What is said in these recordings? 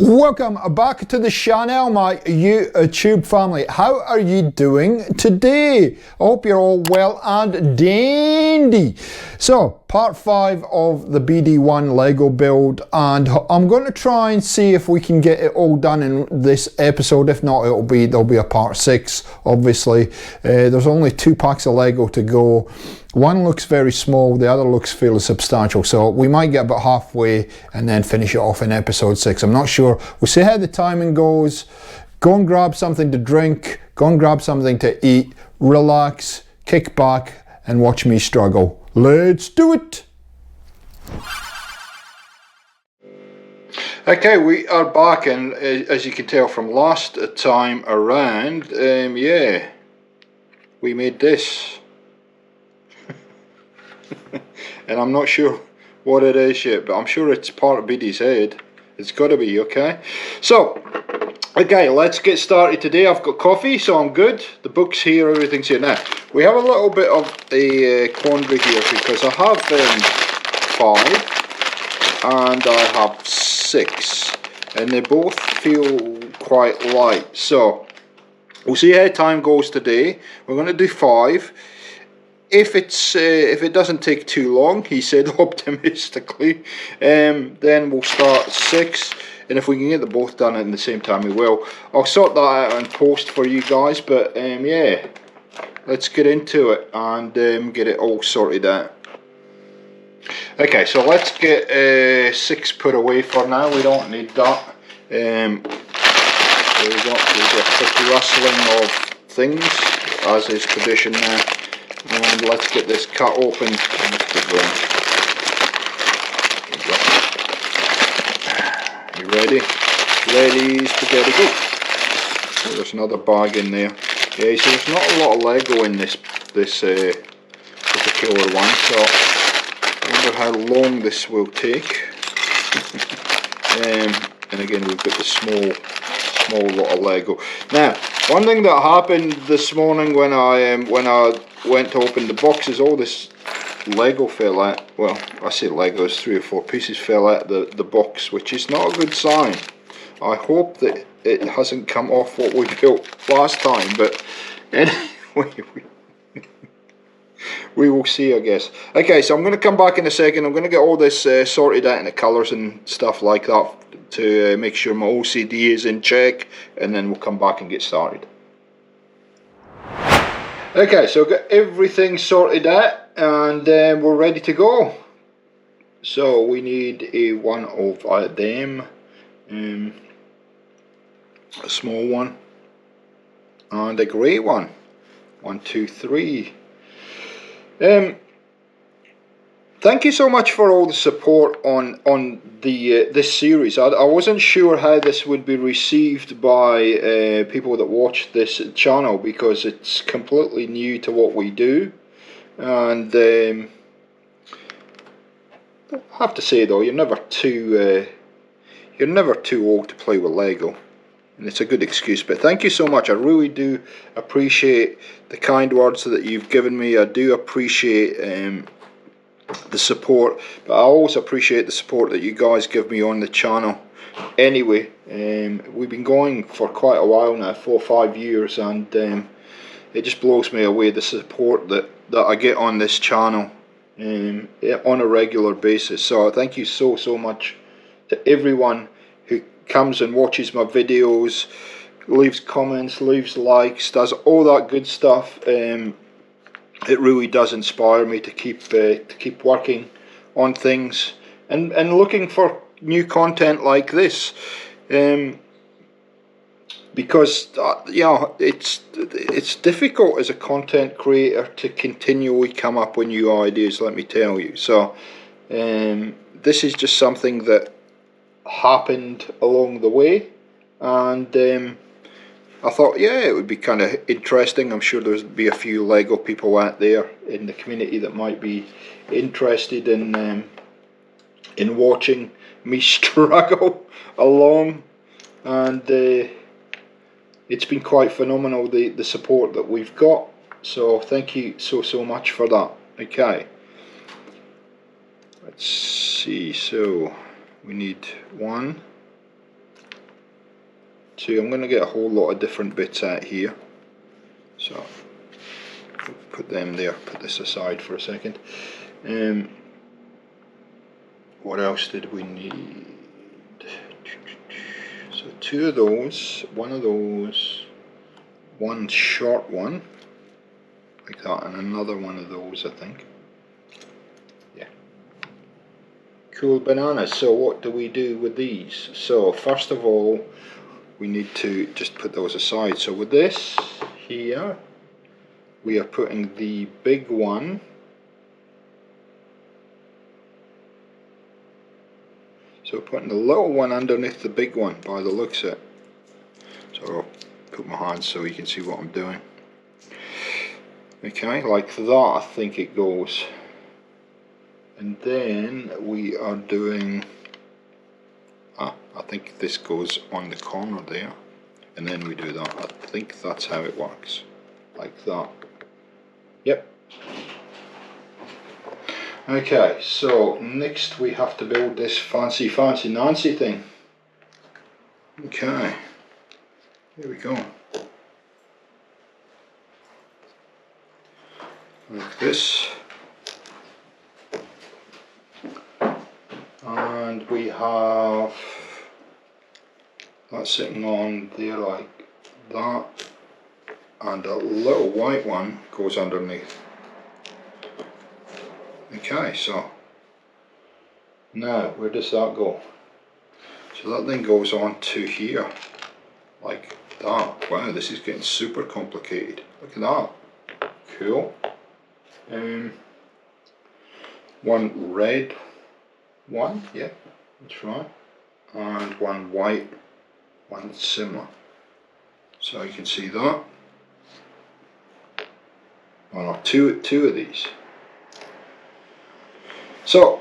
Welcome back to the channel, my YouTube family. How are you doing today? I hope you're all well and dandy. So, part 5 of the BD1 Lego build, and I'm going to try and see if we can get it all done in this episode. If not, there'll be a part 6, obviously. There's only 2 packs of Lego to go. One looks very small, the other looks fairly substantial, so we might get about halfway and then finish it off in episode 6. I'm not sure. We'll see how the timing goes. Go and grab something to drink, go and grab something to eat, relax, kick back and watch me struggle. Let's do it! Okay, we are back, and as you can tell from last time around, yeah, we made this. And I'm not sure what it is yet, but I'm sure it's part of Biddy's head. It's got to be, okay? So, okay, let's get started today. I've got coffee, so I'm good. The book's here, everything's here. Now, we have a little bit of a quandary here because I have 5 and I have 6, and they both feel quite light. So, we'll see how time goes today. We're going to do 5. If it doesn't take too long, he said optimistically, then we'll start 6, and if we can get them both done at the same time, we will. I'll sort that out and post for you guys, but yeah, let's get into it and get it all sorted out. Okay, so let's get 6 put away for now. We don't need that. There's a quick rustling of things, as is tradition now. And let's get this cut open and let's get going. You ready? Ready, spaghetti, go! Oh, there's another bag in there. Yeah, so there's not a lot of Lego in this particular one, so I wonder how long this will take. And again, we've got the small lot of Lego. Now, one thing that happened this morning when I went to open the boxes, all this Lego fell out. Well, I say Legos, 3 or 4 pieces fell out the box, which is not a good sign. I hope that it hasn't come off what we built last time, but anyway, we will see, I guess. Okay, so I'm going to come back in a second. I'm going to get all this sorted out in the colours and stuff like that to make sure my OCD is in check, and then we'll come back and get started. Okay, so I've got everything sorted out and we're ready to go. So we need one of them, a small one and a grey one. 1, 2, 3. Thank you so much for all the support on this series. I wasn't sure how this would be received by people that watch this channel, because it's completely new to what we do, and I have to say though, you're never too old to play with Lego, and it's a good excuse. But thank you so much. I really do appreciate the kind words that you've given me. I do appreciate the support, but I also appreciate the support that you guys give me on the channel. Anyway, we've been going for quite a while now, 4 or 5 years, and it just blows me away, the support that I get on this channel on a regular basis. So thank you so much to everyone who comes and watches my videos, leaves comments, leaves likes, does all that good stuff. It really does inspire me to keep working on things and looking for new content like this, because yeah, it's difficult as a content creator to continually come up with new ideas, let me tell you. So this is just something that happened along the way, and I thought, yeah, it would be kind of interesting. I'm sure there'll be a few Lego people out there in the community that might be interested in watching me struggle along, and it's been quite phenomenal, the support that we've got. So thank you so much for that. Okay, let's see. So we need 1, See, I'm going to get a whole lot of different bits out here, so put them there, put this aside for a second. What else did we need? So 2 of those, 1 of those, 1 short one like that, and another 1 of those, I think. Yeah, cool bananas. So what do we do with these? So first of all, we need to just put those aside. So with this here, we are putting the big one, so putting the little one underneath the big one by the looks of it. So I'll put my hands so you can see what I'm doing. Okay, like that I think it goes. And then we are doing, I think this goes on the corner there, and then we do that. I think that's how it works, like that. Yep. Okay, so next we have to build this fancy Nancy thing. Okay, here we go. Like this. And we have that sitting on there like that, and a little white one goes underneath. Okay, so now where does that go? So that then goes on to here like that. Wow, this is getting super complicated. Look at that. Cool. One red one, yeah, that's right, and 1 white, 1 similar. So you can see that. Oh no, two of these. So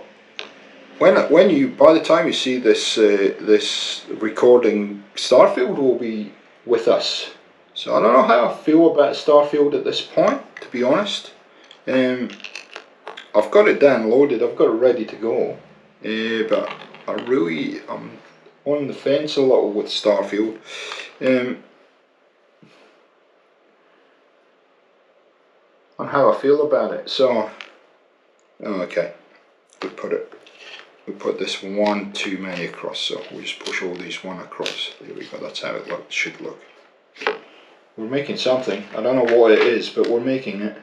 when you, by the time you see this this recording, Starfield will be with us. So I don't know how I feel about Starfield at this point, to be honest. I've got it downloaded, I've got it ready to go, but I'm on the fence a little with Starfield. On how I feel about it. So okay, we put this 1 too many across, so we'll just push all these 1 across. There we go, that's how it should look. We're making something, I don't know what it is, but we're making it.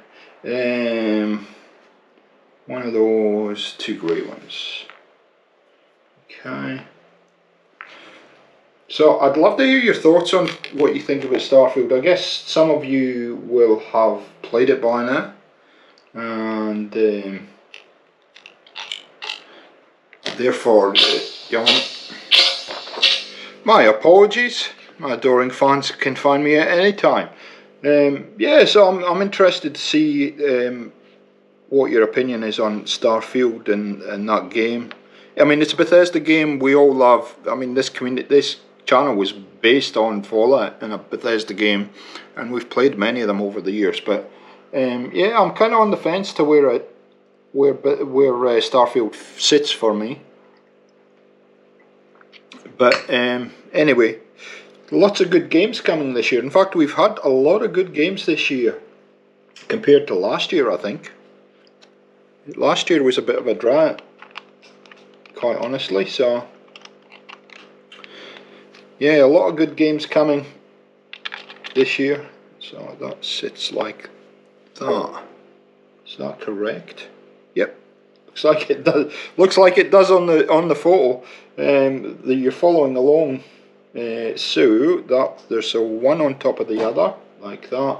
1 of those, 2 grey ones. Okay. So I'd love to hear your thoughts on what you think about Starfield. I guess some of you will have played it by now, and therefore, my apologies. My adoring fans can find me at any time. Yeah, so I'm interested to see what your opinion is on Starfield and that game. I mean, it's a Bethesda game we all love. I mean, this channel was based on Fallout and a Bethesda game, and we've played many of them over the years. But yeah, I'm kind of on the fence to where Starfield sits for me. But anyway, lots of good games coming this year. In fact, we've had a lot of good games this year compared to last year, I think. Last year was a bit of a drought, quite honestly, so yeah, a lot of good games coming this year. So that sits like that. Is that correct? Yep. Looks like it does. Looks like it does on the photo. That you're following along. So that there's a 1 on top of the other, like that.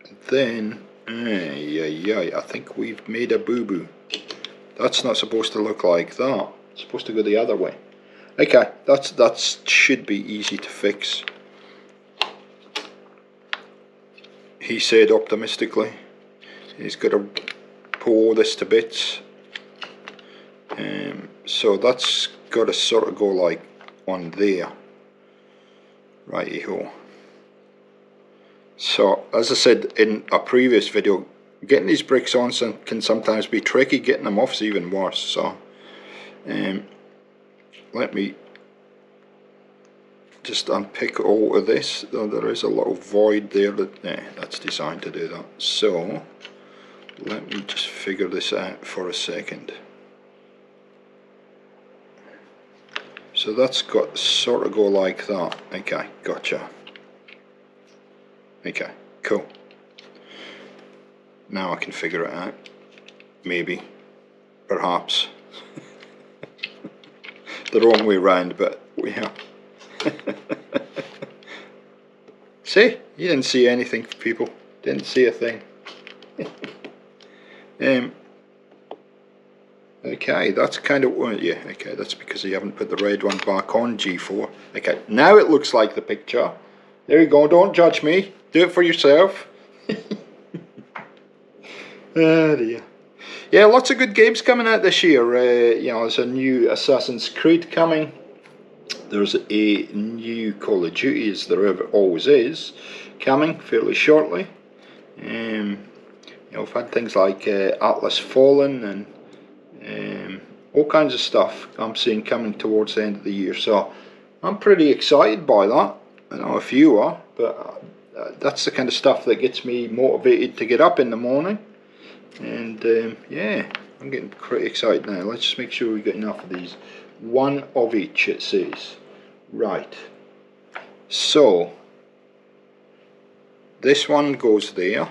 And then I think we've made a boo-boo. That's not supposed to look like that. It's supposed to go the other way. Okay, that should be easy to fix, he said optimistically. He's got to pull this to bits. So that's got to sort of go like on there. Righty-ho. So, as I said in a previous video, getting these bricks on can sometimes be tricky. Getting them off is even worse. So, let me just unpick all of this. Though there is a little void there that's designed to do that. So let me just figure this out for a second. So that's got sort of go like that. Okay, gotcha. Okay, cool. Now I can figure it out. Maybe, perhaps. The wrong way round, but yeah. See? You didn't see anything, people. Didn't see a thing. Okay, that's kind of, well, yeah, okay, that's because you haven't put the red one back on G4. Okay, now it looks like the picture. There you go, don't judge me. Do it for yourself. Oh dear. Yeah, lots of good games coming out this year. You know, there's a new Assassin's Creed coming. There's a new Call of Duty, as there ever always is, coming fairly shortly. You know, we've had things like Atlas Fallen and all kinds of stuff I'm seeing coming towards the end of the year. So I'm pretty excited by that. I don't know if you are, but that's the kind of stuff that gets me motivated to get up in the morning. And yeah, I'm getting pretty excited now. Let's just make sure we get enough of these. One of each, it says. Right. So this one goes there,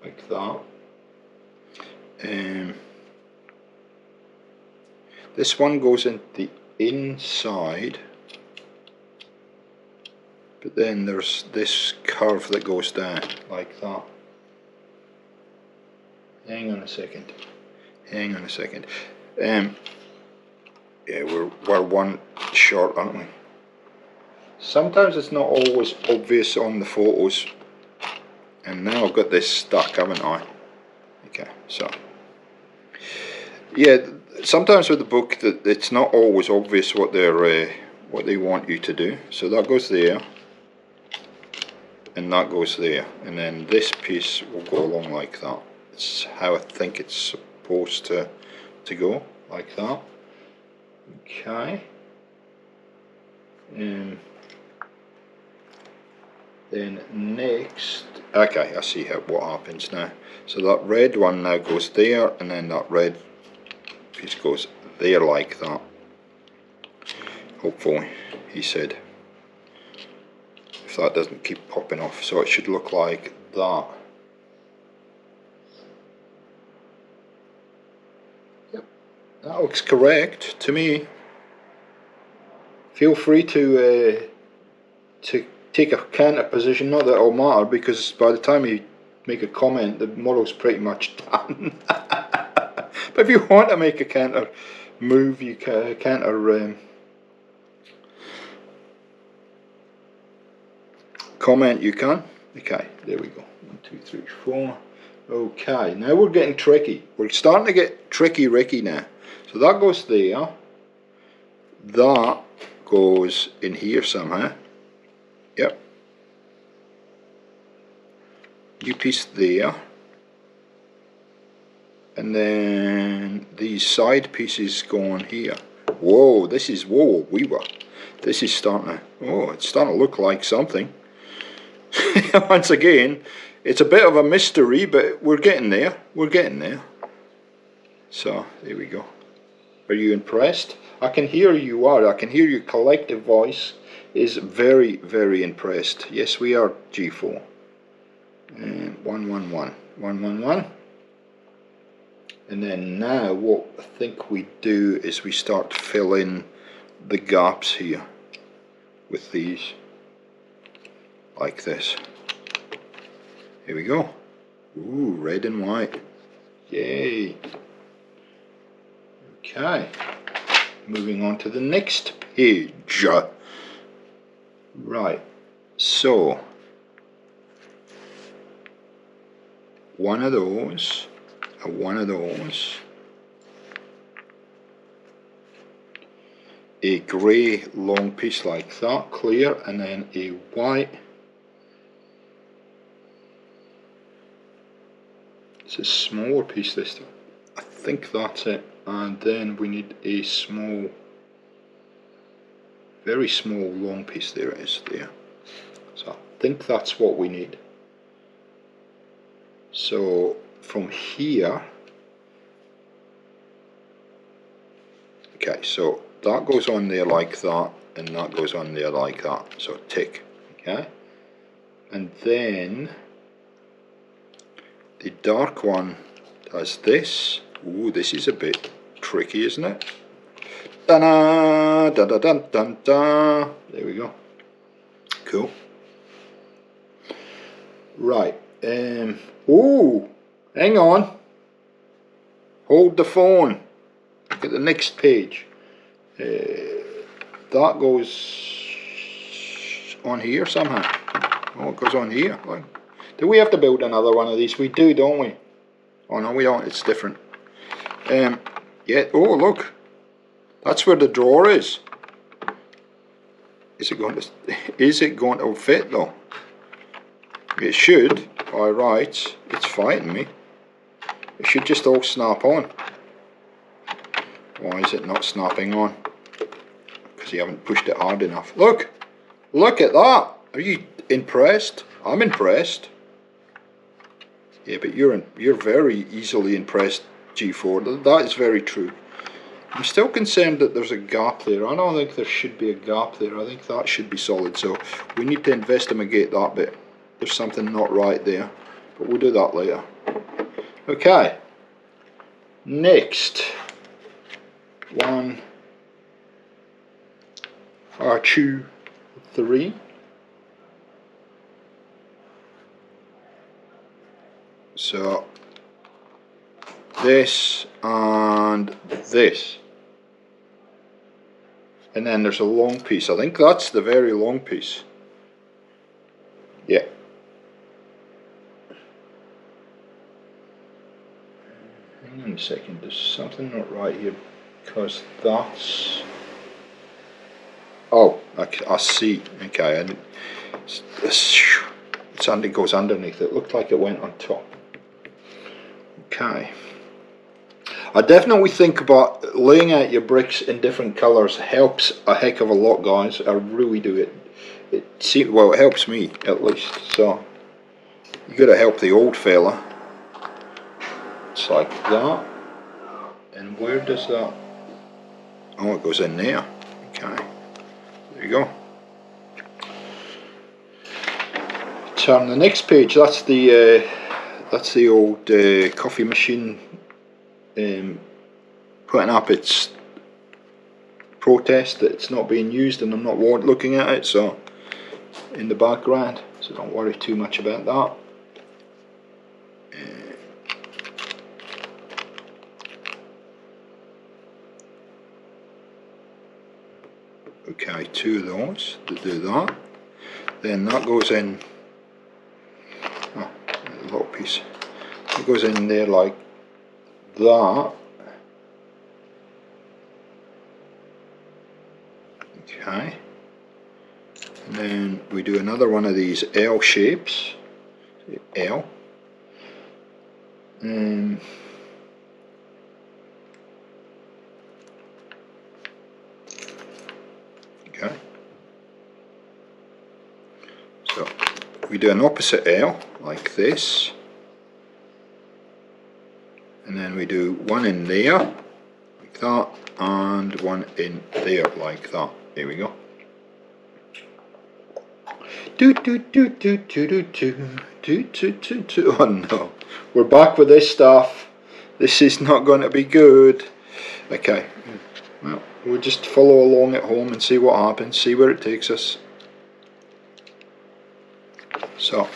like that. This one goes into the inside, but then there's this curve that goes down like that. Hang on a second. Hang on a second. Yeah, we're one short, aren't we? Sometimes it's not always obvious on the photos, and now I've got this stuck, haven't I? Okay, so yeah, sometimes with the book that it's not always obvious what they want you to do. So that goes there, and that goes there, and then this piece will go along like that. It's how I think it's supposed to go, like that. Okay. Then next, okay, I see what happens now. So that red one now goes there, and then that red piece goes there like that. Hopefully, he said. If that doesn't keep popping off, so it should look like that. Yep, that looks correct to me. Feel free to take a counter position, not that it'll matter, because by the time you make a comment the model's pretty much done. But if you want to make a counter move, you can comment, you can. Okay, there we go. 1, 2, 3, 4. Okay, now we're getting tricky. We're starting to get tricky Ricky now. So that goes there, that goes in here somehow. Yep. New piece there, and then these side pieces go on here. Whoa, this is this is starting to, oh, it's starting to look like something. Once again, it's a bit of a mystery, but we're getting there. We're getting there. So there we go. Are you impressed? I can hear you are. I can hear your collective voice is very, very impressed. Yes, we are, G4. 1, 1, 1, 1, 1, 1. And then now what I think we do is we start to fill in the gaps here with these, like this. Here we go. Ooh, red and white. Yay. Okay. Moving on to the next page. Right. So one of those, one of those, a grey long piece like that, clear, and then a white. It's a smaller piece this time. I think that's it. And then we need a small, very small long piece. There it is there. So I think that's what we need. So from here, okay, so that goes on there like that, and that goes on there like that, so tick, okay? And then the dark one does this. Ooh, this is a bit tricky, isn't it? Da-da, da-da-dun-dun-dun. There we go. Cool. Right. Ooh, hang on. Hold the phone. Look at the next page. That goes on here somehow. Oh, it goes on here. Look. Do we have to build another one of these? We do, don't we? Oh no, we don't. It's different. Yeah. Oh, look. That's where the drawer is. Is it going to? Is it going to fit though? It should. All right. It's fighting me. It should just all snap on. Why is it not snapping on? Because you haven't pushed it hard enough. Look! Look at that! Are you impressed? I'm impressed. Yeah, but you're very easily impressed, G4. That is very true. I'm still concerned that there's a gap there. I don't think there should be a gap there. I think that should be solid. So we need to investigate that bit. There's something not right there. But we'll do that later. Okay. Next. 1, 2, 3. So this and this, and then there's a long piece. I think that's the very long piece. Yeah. Hang on a second, there's something not right here, because that's... Oh, I see. Okay, and it goes underneath. It looked like it went on top. Okay. I definitely think about laying out your bricks in different colours helps a heck of a lot, guys. I really do. Well, it helps me at least. So you got to help the old fella. It's like that. And where does that? Oh, it goes in there. Okay. There you go. Turn the next page. That's the old coffee machine putting up its protest that it's not being used, and I'm not looking at it, so in the background, so don't worry too much about that. Okay, 2 of those that do that. Then that goes in. Oh, a little piece. It goes in there like that. Okay. And then we do another one of these L shapes. L. Okay. So we do an opposite L like this. And then we do one in there like that, and one in there like that. There we go. Do do do do do do do do do do do. Oh no, we're back with this stuff. This is not going to be good. Okay, well, we'll just follow along at home and see what happens, see where it takes us. So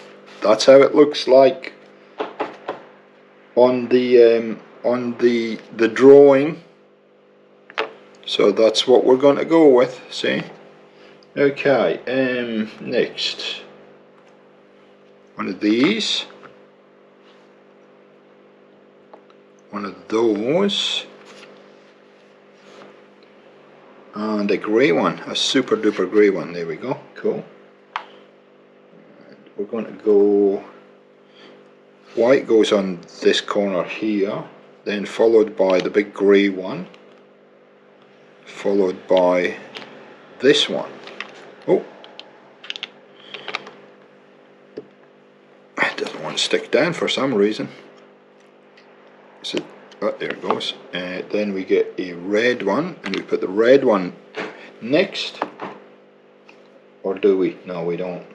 that's how it looks like on the drawing. So that's what we're going to go with. See. Okay, next, one of these, one of those, and a grey one, a super duper grey one. There we go, cool. And we're going to go, white goes on this corner here, then followed by the big grey one, followed by this one. Oh, it doesn't want to stick down for some reason. So, oh, there it goes. Then we get a red one, and we put the red one next. Or do we? No, we don't.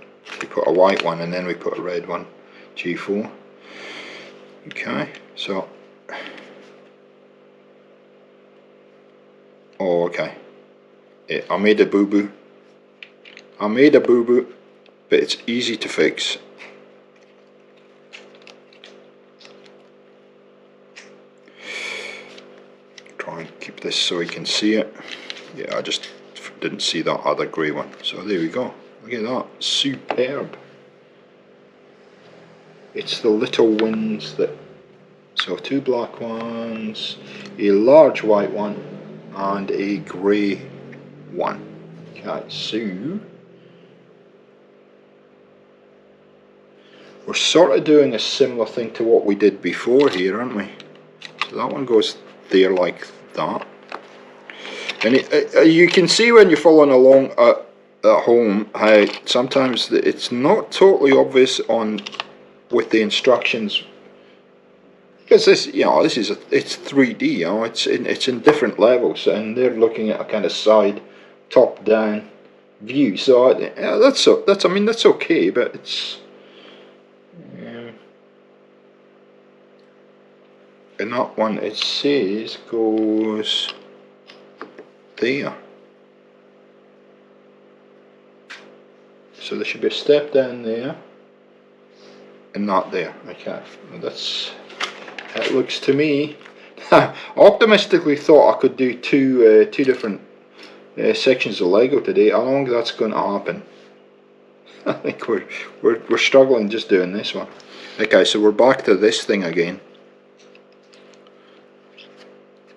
We put a white one and then we put a red one. G4. Okay, so. Oh, okay. I made a boo-boo. I made a boo-boo, but it's easy to fix. Try and keep this so we can see it. Yeah, I just didn't see that other grey one. So there we go. Look at that. Superb. It's the little wings that... So 2 black ones, a large white one, and a grey one. Okay, so... we're sort of doing a similar thing to what we did before here, aren't we? So that one goes there like that. And you can see when you're following along at home how sometimes it's not totally obvious on with the instructions, because this, you know, this is it's 3D, you know, it's in different levels, and they're looking at a kind of side, top down view. So yeah, that's I mean, that's okay, but it's and that one, it says goes there. So there should be a step down there and not there. Okay, well, that's how it looks to me. I optimistically thought I could do two different sections of Lego today. I don't think that's going to happen. I think we're struggling just doing this one. Okay, so we're back to this thing again.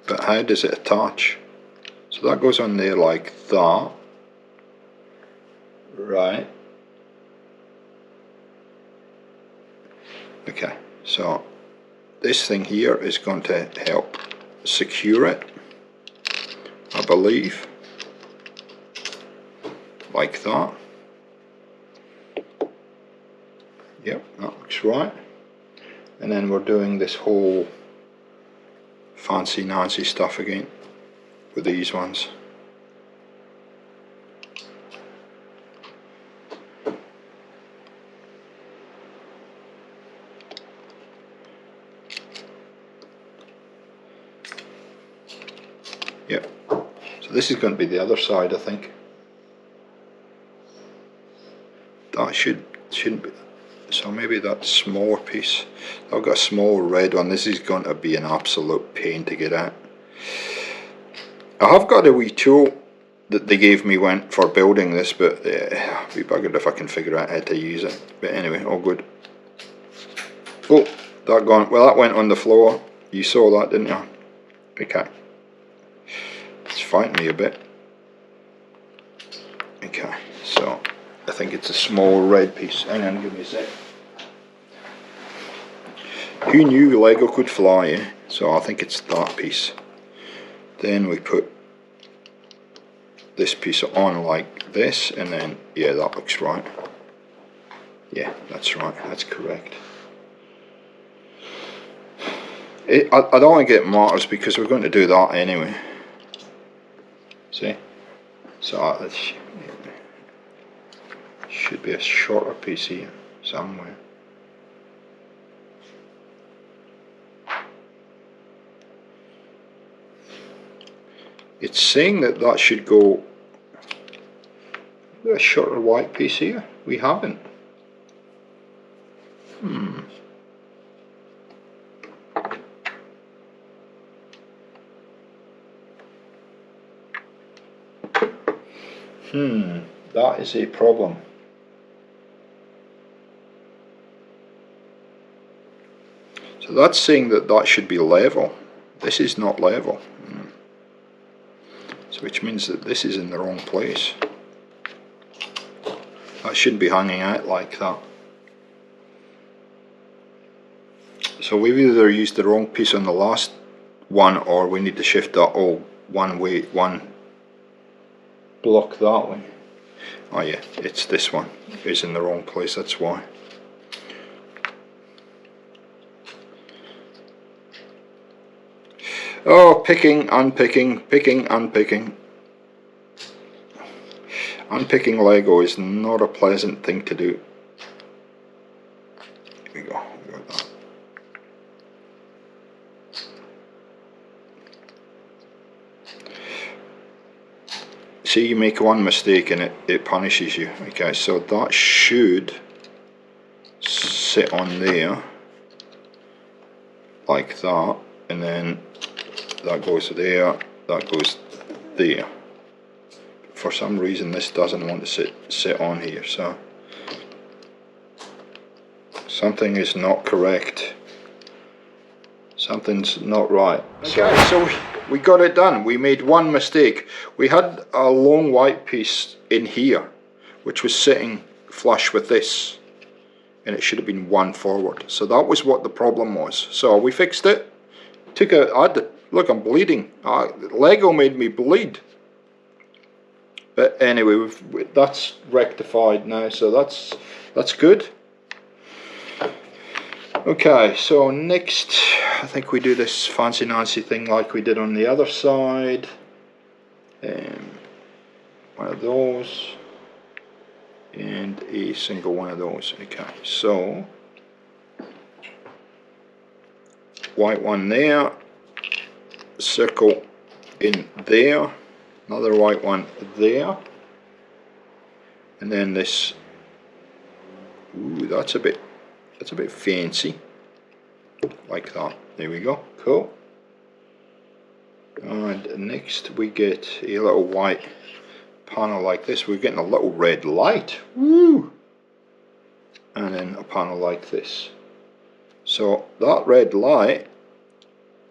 But how does it attach? So that goes on there like that. Right. Okay, so this thing here is going to help secure it, I believe. Like that. Yep, that looks right. And then we're doing this whole fancy Nancy stuff again with these ones. Yep. So this is going to be the other side, I think. That shouldn't be. So maybe that smaller piece. I've got a small red one. This is going to be an absolute pain to get at. I have got a wee tool that they gave me for building this, but I'll be buggered if I can figure out how to use it. But anyway, all good. Oh, that went on the floor. You saw that, didn't you? Okay. It's fighting me a bit. Okay, so I think it's a small red piece. Hang on, give me a sec. Who knew Lego could fly, eh? So I think it's that piece. Then we put this piece on like this, and then, yeah, that looks right. Yeah, that's right, that's correct. I don't think it matters because we're going to do that anyway. See? So it should be a shorter piece here somewhere. It's saying that should go a shorter white piece here. We haven't. That is a problem. So that's saying that should be level. This is not level. So which means that this is in the wrong place. That shouldn't be hanging out like that. So we've either used the wrong piece on the last one, or we need to shift that all one way, one block that one. Oh yeah, it's this one. It's in the wrong place, that's why. Oh, picking, unpicking, picking, unpicking. Unpicking Lego is not a pleasant thing to do. Here we go. We got that. See, you make one mistake and it punishes you. Okay, so that should sit on there like that, and then that goes there, that goes there. For some reason this doesn't want to sit on here, so something is not correct. Something's not right. Okay, so we got it done. We made one mistake. We had a long white piece in here which was sitting flush with this, and it should have been one forward. So that was what the problem was. So we fixed it. Look, I'm bleeding. Lego made me bleed. But anyway, that's rectified now, so that's good. Okay, so next I think we do this fancy Nancy thing like we did on the other side. One of those and a single one of those. Okay, so white one there, circle in there, another white one there, and then this. Ooh, that's a bit fancy, like that. There we go. Cool. And next we get a little white panel like this. We're getting a little red light. Woo! And then a panel like this. So that red light,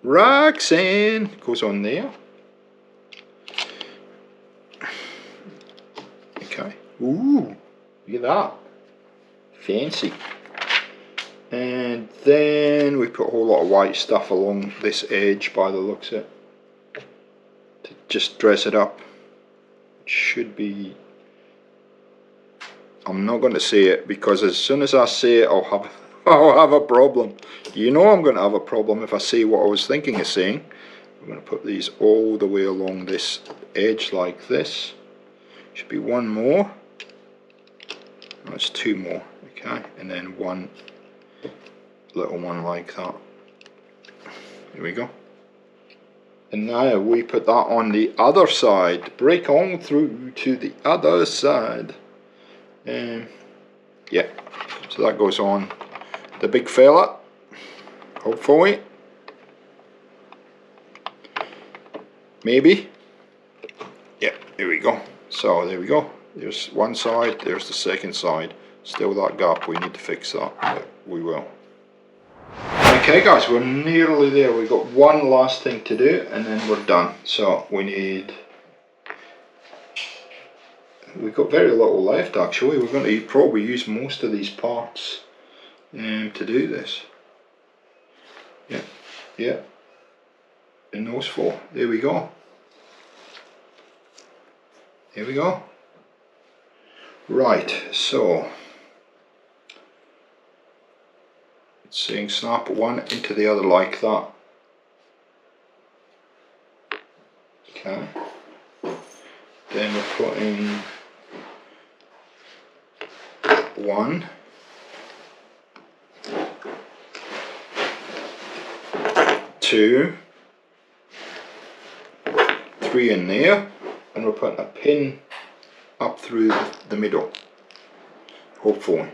Roxanne, goes on there. Okay. Ooh, look at that. Fancy. And then we put a whole lot of white stuff along this edge by the looks of it, to just dress it up. It should be, I'm not going to say it because as soon as I say it I'll have a problem. You know I'm going to have a problem if I say what I was thinking of saying. I'm going to put these all the way along this edge like this. Should be one more. That's two more. Okay, and then one little one like that. There we go. And now we put that on the other side. Break on through to the other side. Yeah, so that goes on the big fella, hopefully. Maybe. Yeah, there we go. So there we go. There's one side, there's the second side. Still that gap, we need to fix that, but we will. Okay guys, we're nearly there. We've got one last thing to do and then we're done. So we've got very little left actually. We're going to probably use most of these parts to do this. Yeah, and those four. There we go. Here we go. Right, so it's saying snap one into the other like that. Okay. Then we're putting one, two, three in there, and we're putting a pin up through the middle. Hopefully,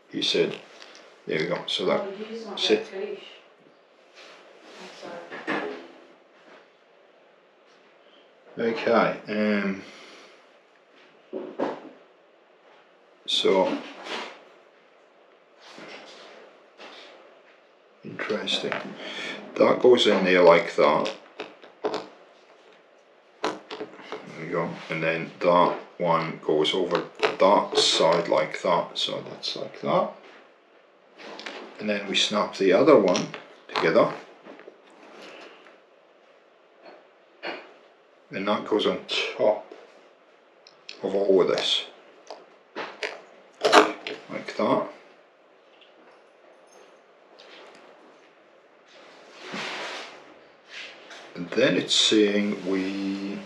he said. There we go. So that's it. Okay. So interesting. That goes in there like that. There we go. And then that one goes over that side like that. So that's like that. And then we snap the other one together. And that goes on top of all of this, like that. And then it's saying we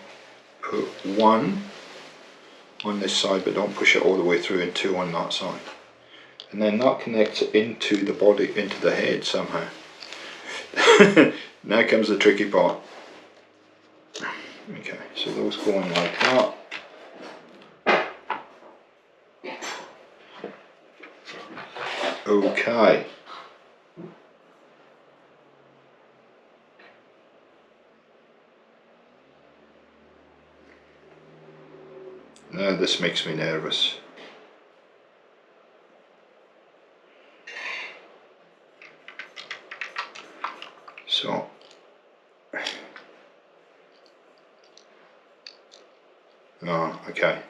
put 1 on this side, but don't push it all the way through, and 2 on that side. And then that connects into the body, into the head somehow. Now comes the tricky part. Okay, so those go in like that. Okay. Now this makes me nervous. So oh, okay.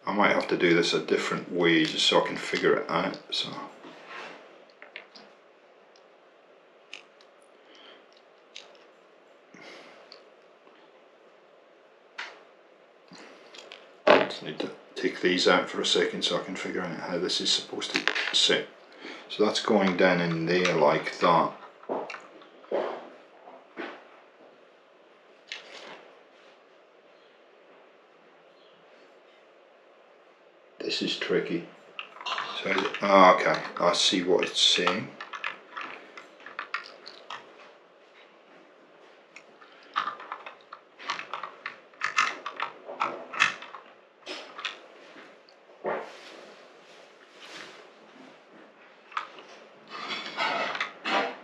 I might have to do this a different way just so I can figure it out. So I just need to take these out for a second so I can figure out how this is supposed to sit. So that's going down in there like that. This is tricky. So, okay, I see what it's saying.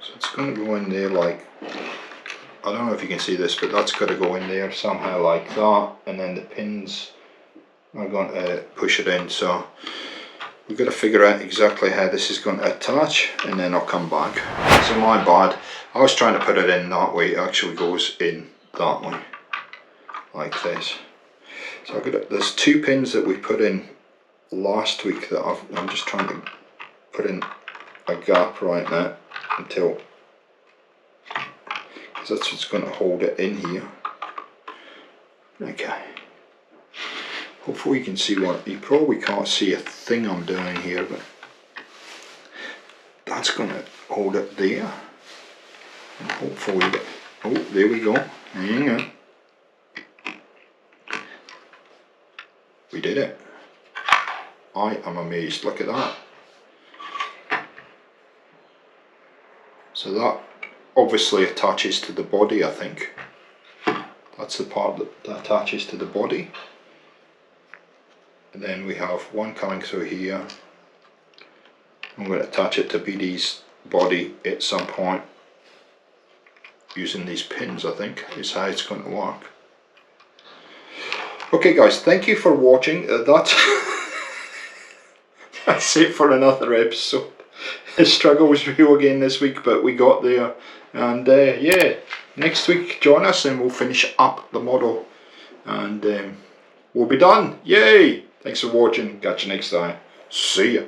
So it's going to go in there like, I don't know if you can see this, but that's got to go in there somehow like that, and then the pins are going to push it in. So we've got to figure out exactly how this is going to attach, and then I'll come back. So my bad, I was trying to put it in that way, it actually goes in that way, like this. So I've got there's 2 pins that we put in last week that I'm just trying to put in a gap right now until, because that's what's going to hold it in here. Okay. Hopefully you can see what, you probably can't see a thing I'm doing here, but that's going to hold it there. And hopefully, oh, there we go. Hang on. We did it. I am amazed, look at that. So that obviously attaches to the body, I think. That's the part that attaches to the body. And then we have one coming through here. I'm going to attach it to BD's body at some point using these pins, I think, is how it's going to work. Okay guys, thank you for watching. That's it for another episode. The struggle was real again this week, but we got there. And yeah, next week join us and we'll finish up the model. And we'll be done. Yay! Thanks for watching. Catch you next time. See ya.